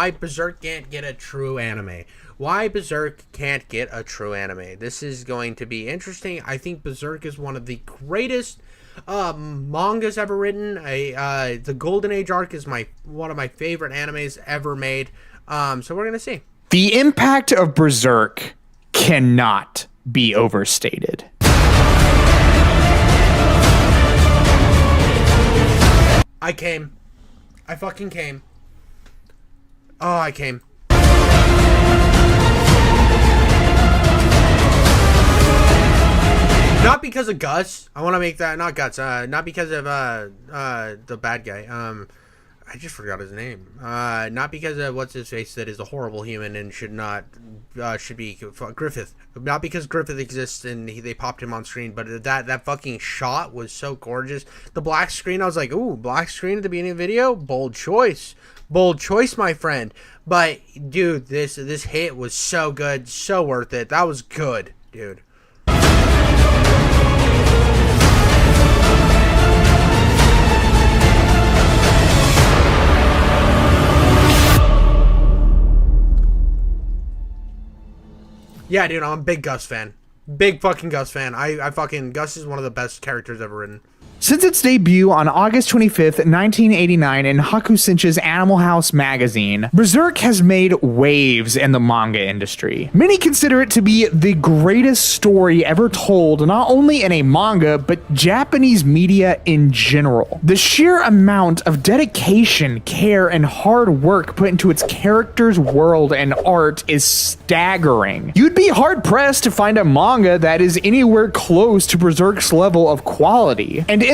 Why Berserk can't get a true anime. Why Berserk can't get a true anime. This is going to be interesting. I think Berserk is one of the greatest mangas ever written. The Golden Age arc is one of my favorite animes ever made. So we're gonna see. The impact of Berserk cannot be overstated. I came. I fucking came. Oh, I came. Not because of Gus. I want to make that not Guts. Not because of the bad guy. I just forgot his name. Not because of what's his face that is a horrible human and should be Griffith. Not because Griffith exists and they popped him on screen, but that fucking shot was so gorgeous. The black screen, I was like, ooh, black screen at the beginning of the video, bold choice, my friend. But dude, this hit was so good, so worth it. That was good, dude. Yeah, dude, I'm a big Gus fan. Big fucking Gus fan. Gus is one of the best characters ever written. Since its debut on August 25th, 1989 in Hakusenshi's Animal House magazine, Berserk has made waves in the manga industry. Many consider it to be the greatest story ever told, not only in a manga, but Japanese media in general. The sheer amount of dedication, care, and hard work put into its characters, world, and art is staggering. You'd be hard-pressed to find a manga that is anywhere close to Berserk's level of quality. And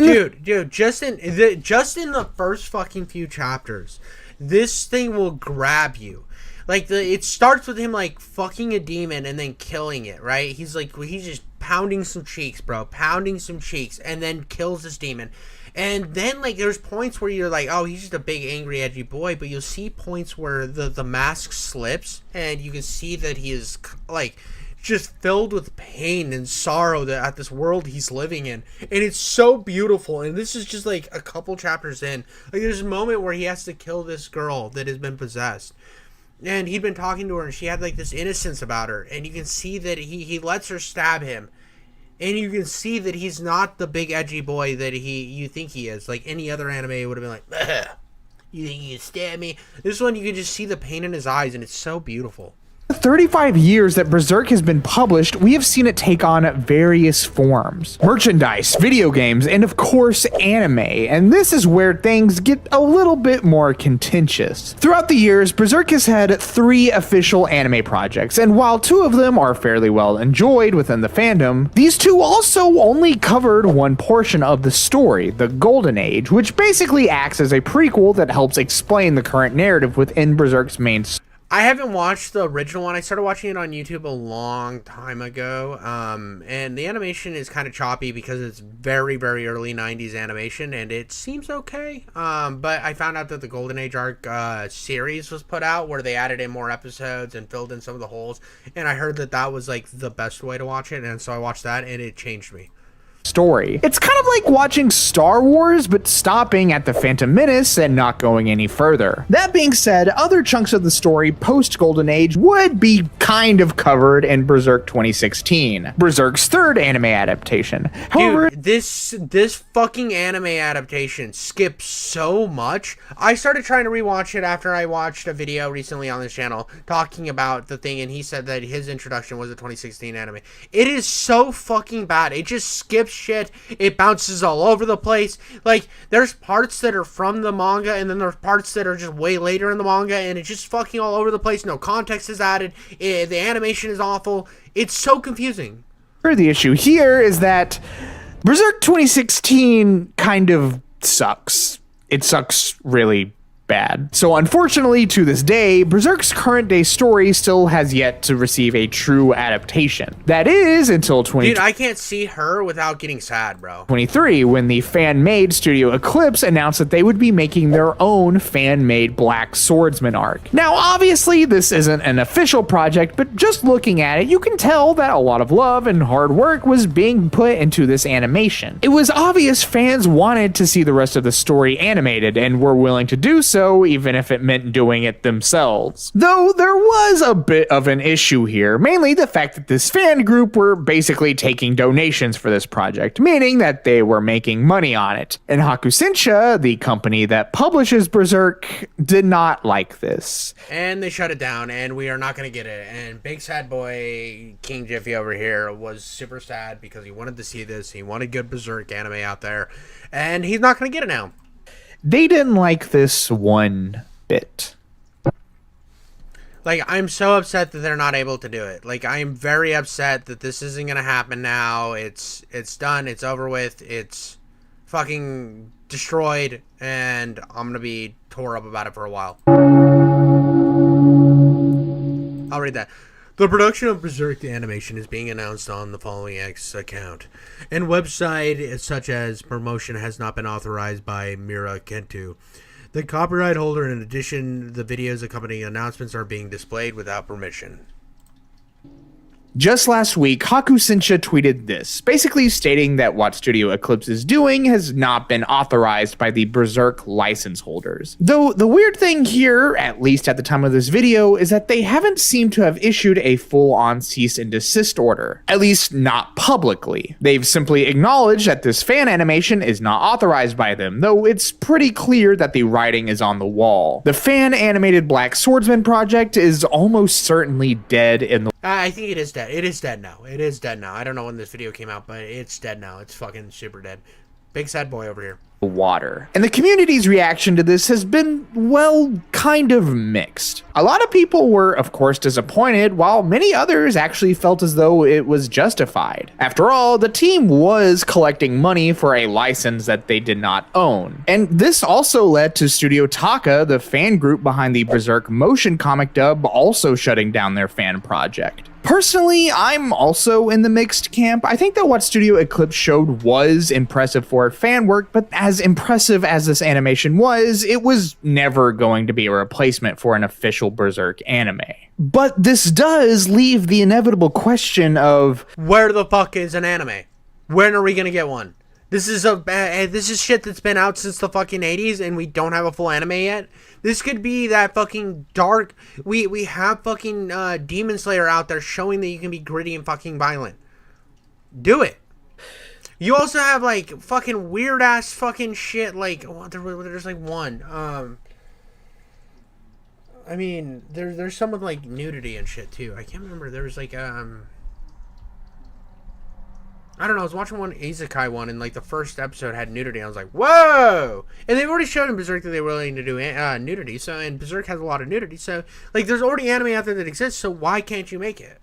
dude, just in the first fucking few chapters, this thing will grab you. Like it starts with him like fucking a demon and then killing it, right? He's just pounding some cheeks, bro, and then kills this demon. And then like there's points where you're like, oh, he's just a big angry edgy boy, but you'll see points where the mask slips and you can see that he is like just filled with pain and sorrow at this world he's living in, and it's so beautiful. And this is just like a couple chapters in, like there's a moment where he has to kill this girl that has been possessed, and he'd been talking to her and she had like this innocence about her, and you can see that he lets her stab him, and you can see that he's not the big edgy boy that you think he is. Like any other anime would have been like, ugh, you think you can stab me? This one you can just see the pain in his eyes, and it's so beautiful. The 35 years that Berserk has been published, we have seen it take on various forms. Merchandise, video games, and of course anime, and this is where things get a little bit more contentious. Throughout the years, Berserk has had 3 official anime projects, and while 2 of them are fairly well enjoyed within the fandom, these 2 also only covered one portion of the story, the Golden Age, which basically acts as a prequel that helps explain the current narrative within Berserk's main story. I haven't watched the original one. I started watching it on YouTube a long time ago, and the animation is kind of choppy because it's very, very early 90s animation, and it seems okay, but I found out that the Golden Age arc series was put out where they added in more episodes and filled in some of the holes, and I heard that was like the best way to watch it, and so I watched that, and it changed me. Story. It's kind of like watching Star Wars, but stopping at the Phantom Menace and not going any further. That being said, other chunks of the story post Golden Age would be kind of covered in Berserk 2016, Berserk's 3rd anime adaptation. However, dude, this fucking anime adaptation skips so much. I started trying to rewatch it after I watched a video recently on this channel talking about the thing, and he said that his introduction was a 2016 anime. It is so fucking bad. It just skips shit. It bounces all over the place. Like there's parts that are from the manga, and then there's parts that are just way later in the manga, and it's just fucking all over the place. No context is added. The animation is awful. It's so confusing. The issue here is that Berserk 2016 kind of sucks. It sucks really bad. So unfortunately, to this day, Berserk's current day story still has yet to receive a true adaptation. That is until Dude, I can't see her without getting sad, bro. 23, when the fan-made Studio Eclypse announced that they would be making their own fan-made Black Swordsman arc. Now, obviously, this isn't an official project, but just looking at it, you can tell that a lot of love and hard work was being put into this animation. It was obvious fans wanted to see the rest of the story animated and were willing to do so so, even if it meant doing it themselves. Though there was a bit of an issue here, mainly the fact that this fan group were basically taking donations for this project, meaning that they were making money on it. And Hakusensha, the company that publishes Berserk, did not like this. And they shut it down, and we are not going to get it. And Big Sad Boy King Jiffy over here was super sad because he wanted to see this. He wanted good Berserk anime out there, and he's not going to get it now. They didn't like this one bit. Like, I'm so upset that they're not able to do it. Like, I am very upset that this isn't going to happen now. It's done. It's over with. It's fucking destroyed, and I'm going to be tore up about it for a while. I'll read that. The production of Berserk the animation is being announced on the following X account. And website such as promotion has not been authorized by Miura Kentu. The copyright holder, in addition, the videos accompanying announcements are being displayed without permission. Just last week, Hakusensha tweeted this, basically stating that what Studio Eclypse is doing has not been authorized by the Berserk license holders. Though the weird thing here, at least at the time of this video, is that they haven't seemed to have issued a full-on cease and desist order, at least not publicly. They've simply acknowledged that this fan animation is not authorized by them, though it's pretty clear that the writing is on the wall. The fan-animated Black Swordsman project is almost certainly dead in the I think it is dead. It is dead now. It is dead now. I don't know when this video came out, but it's dead now. It's fucking super dead. Big Sad Boy over here. Water. And the community's reaction to this has been, well, kind of mixed. A lot of people were, of course, disappointed, while many others actually felt as though it was justified. After all, the team was collecting money for a license that they did not own. And this also led to Studio Taka, the fan group behind the Berserk motion comic dub, also shutting down their fan project. Personally, I'm also in the mixed camp. I think that what Studio Eclypse showed was impressive for fan work, but as impressive as this animation was, it was never going to be a replacement for an official Berserk anime. But this does leave the inevitable question of, where the fuck is an anime? When are we gonna get one? This is shit that's been out since the fucking 80s, and we don't have a full anime yet. This could be that fucking dark. We have fucking Demon Slayer out there showing that you can be gritty and fucking violent. Do it. You also have like fucking weird ass fucking shit. Like there's like one. I mean, there's some with like nudity and shit too. I can't remember. There was like I don't know, I was watching one Isekai one, and like the first episode had nudity, and I was like, whoa! And they've already shown in Berserk that they were willing to do nudity, so, and Berserk has a lot of nudity, so, like, there's already anime out there that exists, so why can't you make it?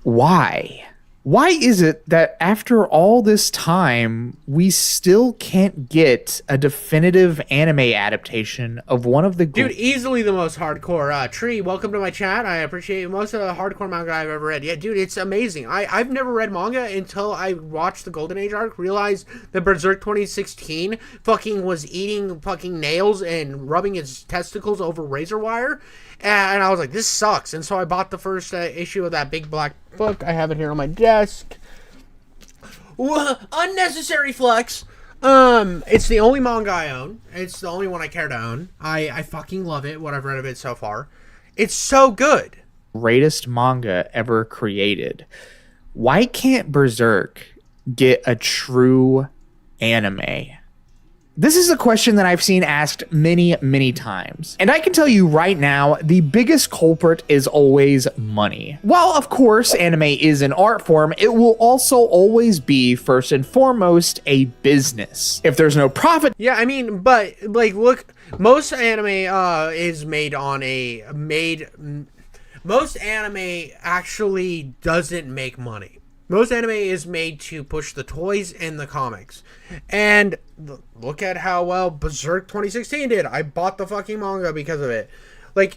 why? Why is it that after all this time, we still can't get a definitive anime adaptation of one of the... Dude, easily the most hardcore. Tree, welcome to my chat. I appreciate most of the hardcore manga I've ever read. Yeah, dude, it's amazing. I've never read manga until I watched the Golden Age arc, realized that Berserk 2016 fucking was eating fucking nails and rubbing its testicles over razor wire. And I was like, this sucks. And so I bought the first issue of that big black book. I have it here on my desk. Unnecessary flex. It's the only manga I own. It's the only one I care to own. I fucking love it, what I've read of it so far. It's so good. Greatest manga ever created. Why can't Berserk get a true anime? This is a question that I've seen asked many, many times. And I can tell you right now, the biggest culprit is always money. While, of course, anime is an art form, it will also always be, first and foremost, a business. If there's no profit... Yeah, I mean, but, like, look, most anime is made on a... Most anime actually doesn't make money. Most anime is made to push the toys and the comics. And look at how well Berserk 2016 did. I bought the fucking manga because of it. Like,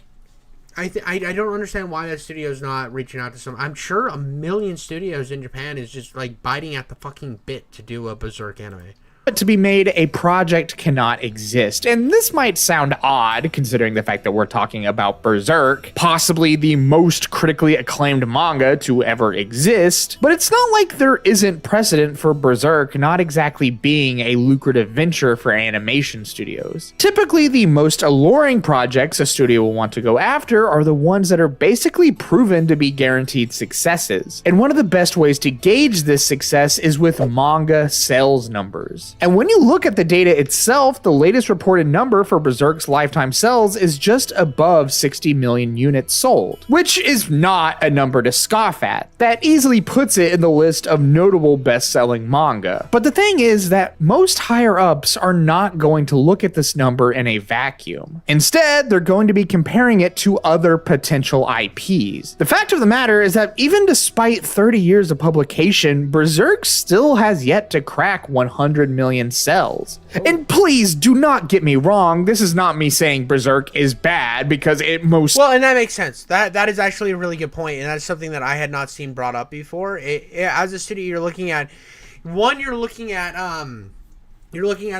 I don't understand why that studio's not reaching out to some... I'm sure a million studios in Japan is just, like, biting at the fucking bit to do a Berserk anime. to be made, a project cannot exist. And this might sound odd considering the fact that we're talking about Berserk, possibly the most critically acclaimed manga to ever exist, but it's not like there isn't precedent for Berserk not exactly being a lucrative venture for animation studios. Typically, the most alluring projects a studio will want to go after are the ones that are basically proven to be guaranteed successes. And one of the best ways to gauge this success is with manga sales numbers. And when you look at the data itself, the latest reported number for Berserk's lifetime sales is just above 60 million units sold, which is not a number to scoff at. That easily puts it in the list of notable best-selling manga. But the thing is that most higher-ups are not going to look at this number in a vacuum. Instead, they're going to be comparing it to other potential IPs. The fact of the matter is that even despite 30 years of publication, Berserk still has yet to crack 100 million cells. And please do not get me wrong, this is not me saying Berserk is bad, because it most... Well, and that makes sense. That is actually a really good point, and that's something that I had not seen brought up before. As a studio, you're looking at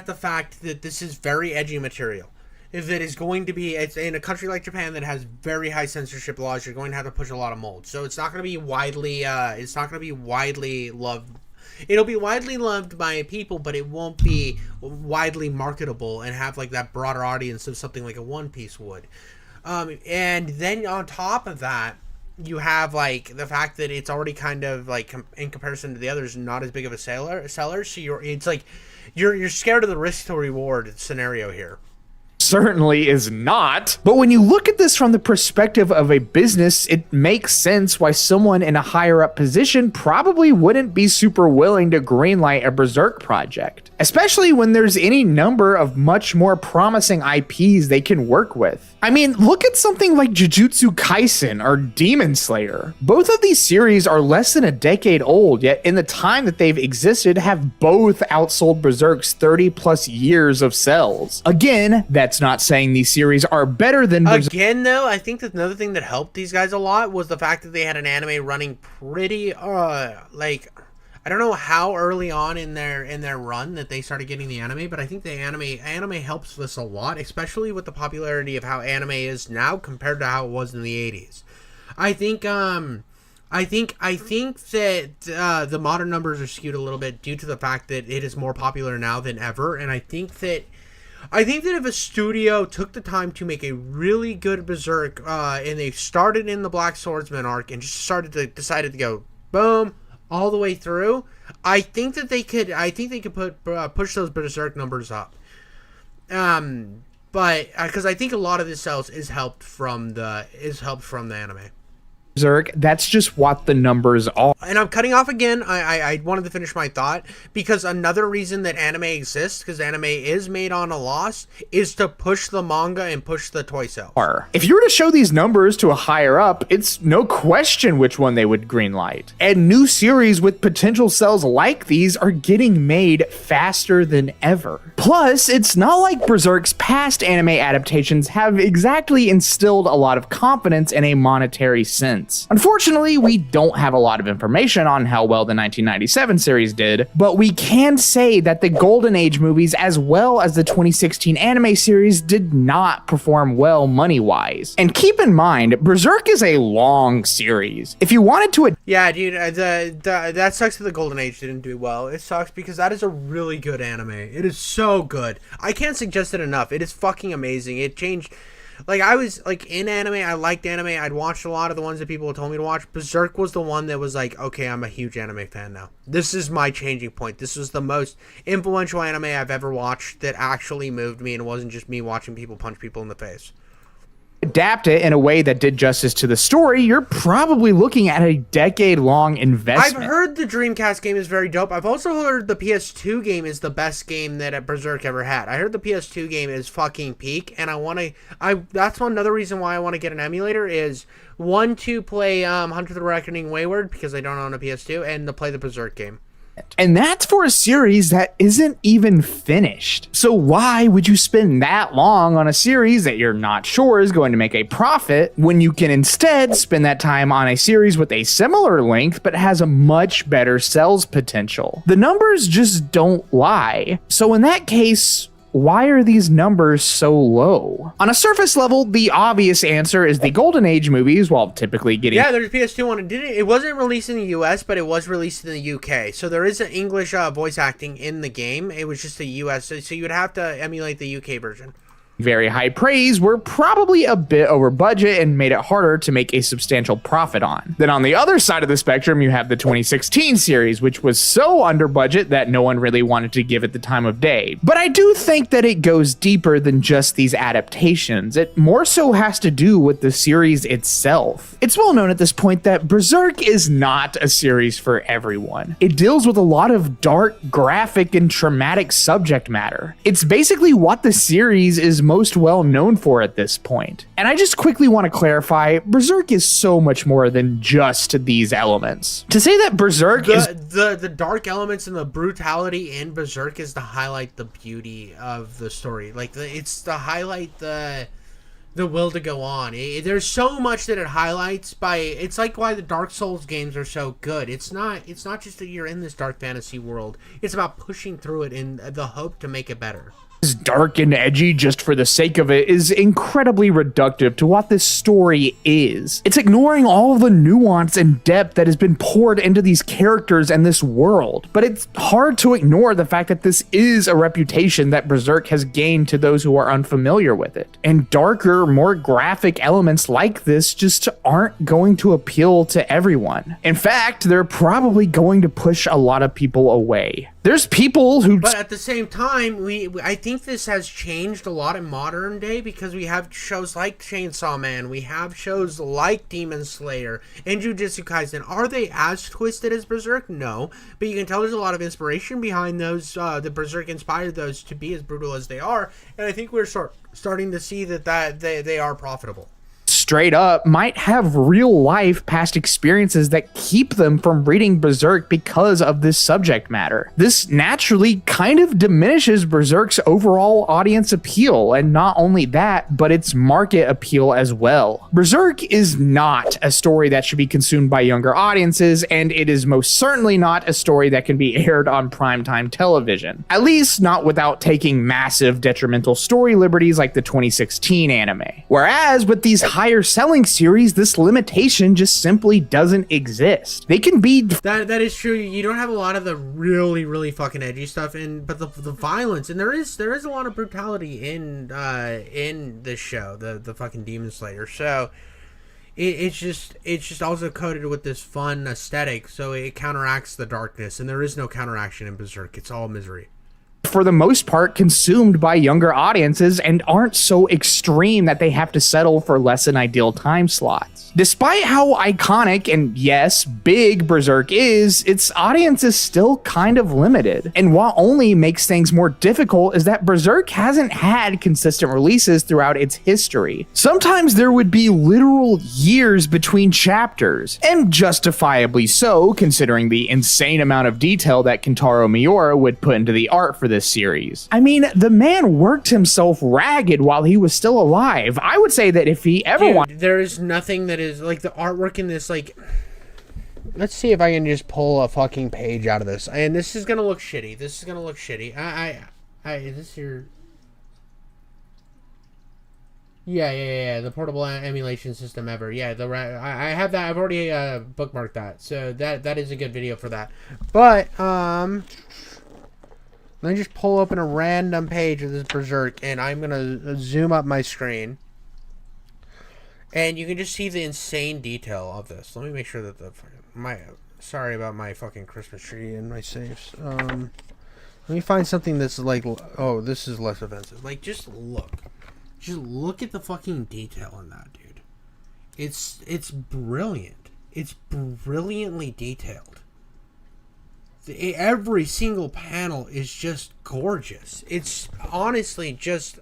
the fact that this is very edgy material. If it is going to be, it's in a country like Japan that has very high censorship laws, you're going to have to push a lot of molds. So it's not going to be widely loved. It'll be widely loved by people, but it won't be widely marketable and have like that broader audience of something like a One Piece would. And then on top of that, you have like the fact that it's already kind of like in comparison to the others, not as big of a seller. So you're scared of the risk to reward scenario here. Certainly is not. But when you look at this from the perspective of a business, it makes sense why someone in a higher up position probably wouldn't be super willing to greenlight a Berserk project, especially when there's any number of much more promising IPs they can work with. I mean, look at something like Jujutsu Kaisen or Demon Slayer. Both of these series are less than a decade old, yet in the time that they've existed have both outsold Berserk's 30 plus years of sales. Again, that's not saying these series are better than Berserk. Again, though, I think that another thing that helped these guys a lot was the fact that they had an anime running pretty, I don't know how early on in their run that they started getting the anime, but I think the anime helps this a lot, especially with the popularity of how anime is now compared to how it was in the 80s. I think that the modern numbers are skewed a little bit due to the fact that it is more popular now than ever, and I think that if a studio took the time to make a really good Berserk, and they started in the Black Swordsman arc and just decided to go boom all the way through, I think they could push those Berserk numbers up. But because I think a lot of this sales is helped from the anime. Berserk, that's just what the numbers are. And I'm cutting off again. I wanted to finish my thought, because another reason that anime exists, because anime is made on a loss, is to push the manga and push the toy sales. If you were to show these numbers to a higher up, it's no question which one they would greenlight. And new series with potential sales like these are getting made faster than ever. Plus, it's not like Berserk's past anime adaptations have exactly instilled a lot of confidence in a monetary sense. Unfortunately, we don't have a lot of information on how well the 1997 series did, but we can say that the Golden Age movies as well as the 2016 anime series did not perform well money-wise. And keep in mind, Berserk is a long series. If you wanted to... Yeah, dude, that sucks that the Golden Age didn't do well. It sucks because that is a really good anime. It is so good. I can't suggest it enough. It is fucking amazing. It changed... Like, I was, like, in anime, I liked anime, I'd watched a lot of the ones that people told me to watch. Berserk was the one that was like, okay, I'm a huge anime fan now. This is my changing point. This was the most influential anime I've ever watched that actually moved me, and it wasn't just me watching people punch people in the face. Adapt it in a way that did justice to the story, you're probably looking at a decade-long investment. I've heard the Dreamcast game is very dope. I've also heard the PS2 game is the best game that Berserk ever had. I heard the PS2 game is fucking peak, and that's another reason why I want to get an emulator is, one, to play Hunter the Reckoning Wayward, because I don't own a PS2, and to play the Berserk game. And that's for a series that isn't even finished. So why would you spend that long on a series that you're not sure is going to make a profit when you can instead spend that time on a series with a similar length but has a much better sales potential? The numbers just don't lie. So in that case, why are these numbers so low? On a surface level, the obvious answer is the Golden Age movies, while typically getting... Yeah, there's a PS2 one. It wasn't released in the US, but it was released in the UK. So there is an English voice acting in the game. It was just a US, so you would have to emulate the UK version. Very high praise were probably a bit over budget and made it harder to make a substantial profit on. Then on the other side of the spectrum, you have the 2016 series, which was so under budget that no one really wanted to give it the time of day. But I do think that it goes deeper than just these adaptations. It more so has to do with the series itself. It's well known at this point that Berserk is not a series for everyone. It deals with a lot of dark, graphic, and traumatic subject matter. It's basically what the series is most well known for at this point. And I just quickly want to clarify, Berserk is so much more than just these elements. To say that Berserk is... The dark elements and the brutality in Berserk is to highlight the beauty of the story. Like, it's to highlight the will to go on. There's so much that it highlights it's like why the Dark Souls games are so good. It's not just that you're in this dark fantasy world. It's about pushing through it in the hope to make it better. Dark and edgy just for the sake of it is incredibly reductive to what this story is. It's ignoring all of the nuance and depth that has been poured into these characters and this world. But it's hard to ignore the fact that this is a reputation that Berserk has gained to those who are unfamiliar with it. And darker, more graphic elements like this just aren't going to appeal to everyone. In fact, they're probably going to push a lot of people away. There's people who... But at the same time, I think this has changed a lot in modern day because we have shows like Chainsaw Man, we have shows like Demon Slayer and Jujutsu Kaisen. Are they as twisted as Berserk? No. But you can tell there's a lot of inspiration behind those. The Berserk inspired those to be as brutal as they are. And I think we're starting to see that they are profitable. Straight up might have real life past experiences that keep them from reading Berserk because of this subject matter. This naturally kind of diminishes Berserk's overall audience appeal, and not only that, but its market appeal as well. Berserk is not a story that should be consumed by younger audiences, and it is most certainly not a story that can be aired on primetime television. At least not without taking massive detrimental story liberties like the 2016 anime. Whereas with these higher selling series, this limitation just simply doesn't exist. They can be... That is true. You don't have a lot of the really, really fucking edgy stuff, but the violence, and there is a lot of brutality in this show, the fucking Demon Slayer. So it's just also coated with this fun aesthetic, so it counteracts the darkness, and there is no counteraction in Berserk. It's all misery. For the most part, consumed by younger audiences and aren't so extreme that they have to settle for less than ideal time slots. Despite how iconic and, yes, big Berserk is, its audience is still kind of limited. And what only makes things more difficult is that Berserk hasn't had consistent releases throughout its history. Sometimes there would be literal years between chapters, and justifiably so, considering the insane amount of detail that Kentaro Miura would put into the art for this series. I mean, the man worked himself ragged while he was still alive. I would say that if he ever wanted... There is nothing that is like the artwork in this, like... Let's see if I can just pull a fucking page out of this. And this is gonna look shitty. This is gonna look shitty. Is this your... Yeah. The portable emulation system ever. Yeah, I have that. I've already bookmarked that. So that is a good video for that. But, let me just pull open a random page of this Berserk, and I'm going to zoom up my screen. And you can just see the insane detail of this. Let me make sure that sorry about my fucking Christmas tree and my safes. Let me find something that's like, oh, this is less offensive. Like, just look. Just look at the fucking detail in that, dude. It's brilliant. It's brilliantly detailed. Every single panel is just gorgeous. It's honestly just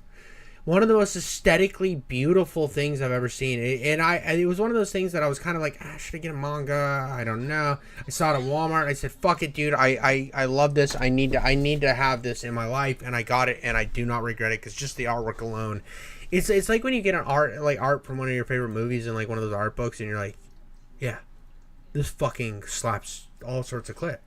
one of the most aesthetically beautiful things I've ever seen. It was one of those things that I was kind of like, should I get a manga? I don't know. I saw it at Walmart. I said, fuck it, dude. I love this. I need to have this in my life, and I got it, and I do not regret it because just the artwork alone. It's like when you get an art from one of your favorite movies and like one of those art books, and you're like, yeah, this fucking slaps all sorts of clip.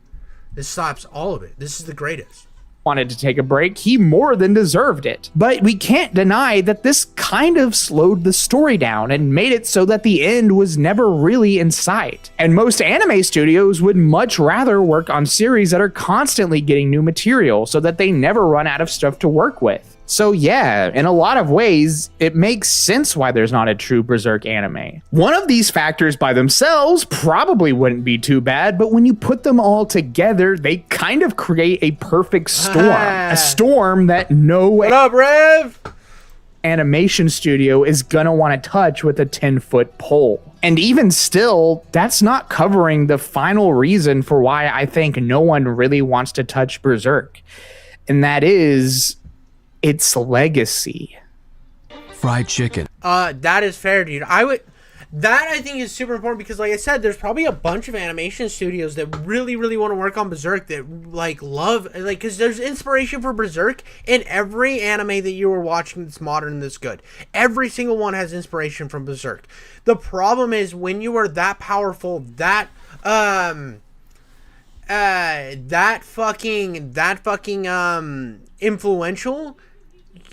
This slaps all of it. This is the greatest. Wanted to take a break, he more than deserved it. But we can't deny that this kind of slowed the story down and made it so that the end was never really in sight. And most anime studios would much rather work on series that are constantly getting new material so that they never run out of stuff to work with. So yeah, in a lot of ways, it makes sense why there's not a true Berserk anime. One of these factors by themselves probably wouldn't be too bad, but when you put them all together, they kind of create a perfect storm. A storm that no What up, Rev? animation studio is gonna want to touch with a 10-foot pole. And even still, that's not covering the final reason for why I think no one really wants to touch Berserk. And that is its legacy. Fried chicken. That is fair, dude. That I think is super important because, like I said, there's probably a bunch of animation studios that really, really want to work on Berserk that like love, like, because there's inspiration for Berserk in every anime that you were watching that's modern that's good. Every single one has inspiration from Berserk. The problem is when you are that powerful, that fucking influential.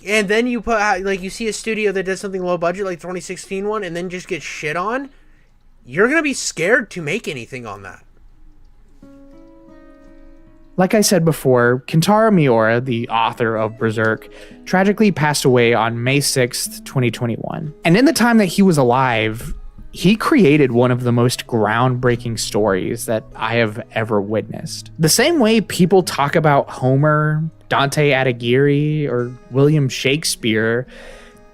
And then you put, like, you see a studio that does something low budget, like 2016 one, and then just get shit on. You're gonna be scared to make anything on that. Like I said before, Kentaro Miura, the author of Berserk, tragically passed away on May 6th, 2021. And in the time that he was alive, he created one of the most groundbreaking stories that I have ever witnessed. The same way people talk about Homer, Dante Alighieri, or William Shakespeare,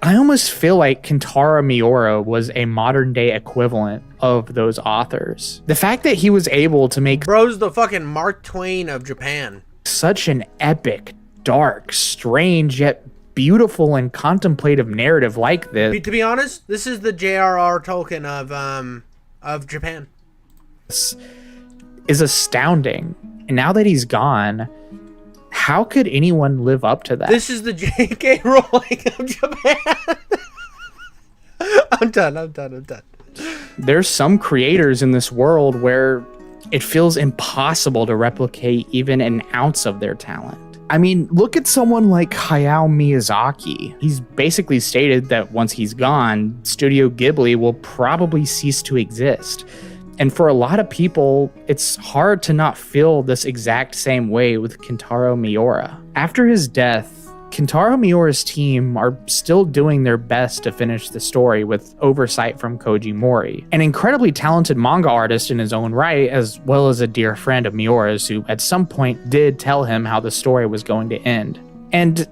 I almost feel like Kentaro Miura was a modern day equivalent of those authors. The fact that he was able to make Bro's the fucking Mark Twain of Japan. such an epic, dark, strange, yet beautiful and contemplative narrative like this To be honest, this is the J.R.R. Tolkien of Japan. is astounding. And now that he's gone, how could anyone live up to that? This is the J.K. Rowling of Japan. I'm done. There's some creators in this world where it feels impossible to replicate even an ounce of their talent. I mean, look at someone like Hayao Miyazaki. He's basically stated that once he's gone, Studio Ghibli will probably cease to exist. And for a lot of people, it's hard to not feel this exact same way with Kentaro Miura. After his death, Kentaro Miura's team are still doing their best to finish the story with oversight from Koji Mori, an incredibly talented manga artist in his own right, as well as a dear friend of Miura's who at some point did tell him how the story was going to end. And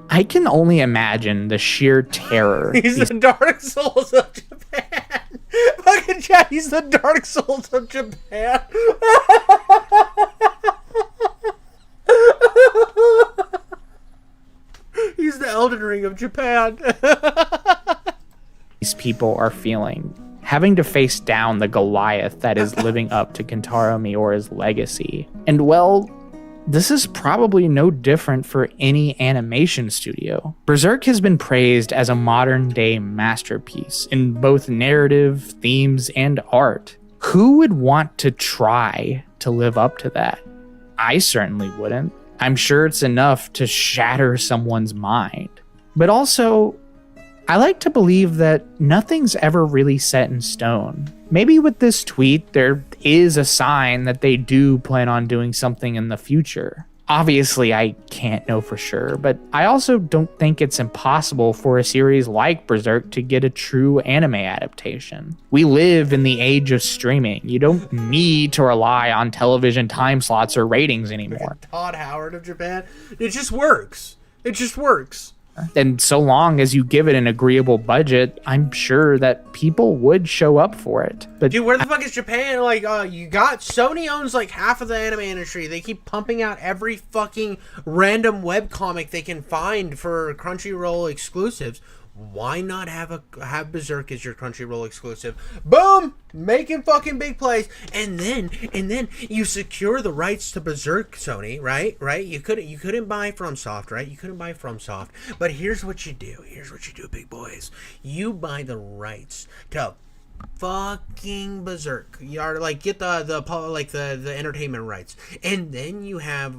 I can only imagine the sheer terror. He's the Dark Souls of Japan. Fucking chat, he's the Dark Souls of Japan. He's the Elden Ring of Japan. These people are feeling, having to face down the Goliath that is living up to Kentaro Miura's legacy. And well, this is probably no different for any animation studio. Berserk has been praised as a modern-day masterpiece in both narrative, themes, and art. Who would want to try to live up to that? I certainly wouldn't. I'm sure it's enough to shatter someone's mind. But also, I like to believe that nothing's ever really set in stone. Maybe with this tweet, there is a sign that they do plan on doing something in the future. Obviously, I can't know for sure, but I also don't think it's impossible for a series like Berserk to get a true anime adaptation. We live in the age of streaming. You don't need to rely on television time slots or ratings anymore. Todd Howard of Japan. It just works. And so long as you give it an agreeable budget, I'm sure that people would show up for it. But dude, where the fuck is Japan? Like, you got Sony owns like half of the anime industry. They keep pumping out every fucking random webcomic they can find for Crunchyroll exclusives. Why not have Berserk as your Crunchyroll exclusive? Boom! Making fucking big plays, and then you secure the rights to Berserk, Sony, right? You couldn't buy FromSoft, right? You couldn't buy FromSoft. But here's what you do. Big boys. You buy the rights to fucking Berserk. You are like get the entertainment rights, and then you have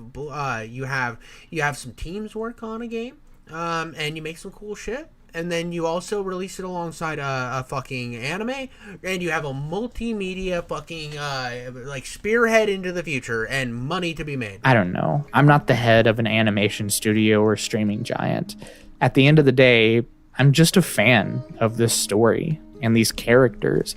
some teams work on a game, and you make some cool shit. And then you also release it alongside a fucking anime, and you have a multimedia fucking like spearhead into the future and money to be made. I don't know. I'm not the head of an animation studio or streaming giant. At the end of the day, I'm just a fan of this story and these characters.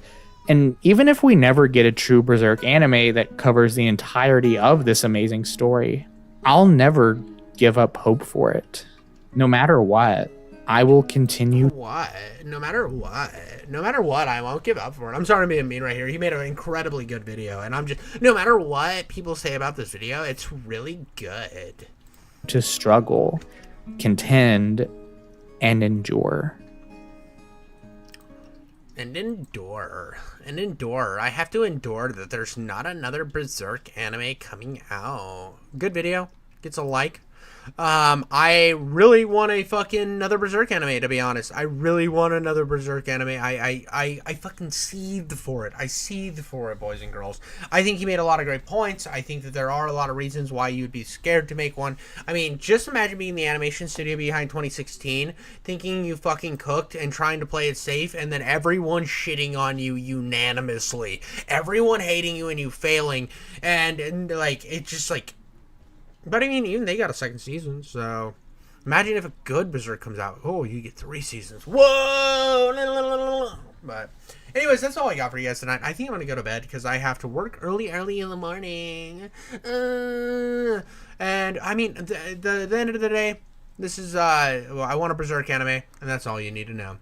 And even if we never get a true Berserk anime that covers the entirety of this amazing story, I'll never give up hope for it. No matter what, I will continue. No matter what, I won't give up for it. I'm sorry to be mean right here. He made an incredibly good video, and I'm just, no matter what people say about this video, it's really good. To struggle, contend, and endure. And endure. I have to endure that there's not another Berserk anime coming out. Good video. Gets a like. I really want a fucking another Berserk anime, to be honest. I really want another Berserk anime. I fucking seethed for it, boys and girls. I think he made a lot of great points. I think that there are a lot of reasons why you'd be scared to make one. I mean, just imagine being the animation studio behind 2016, thinking you fucking cooked and trying to play it safe, and then everyone shitting on you unanimously. Everyone hating you and you failing, and like, it's just like... But I mean, even they got a second season, so imagine if a good Berserk comes out. Oh, you get 3 seasons. Whoa! But anyways, that's all I got for you guys tonight. I think I'm gonna go to bed because I have to work early in the morning. And I mean, the end of the day, this is I want a Berserk anime, and that's all you need to know.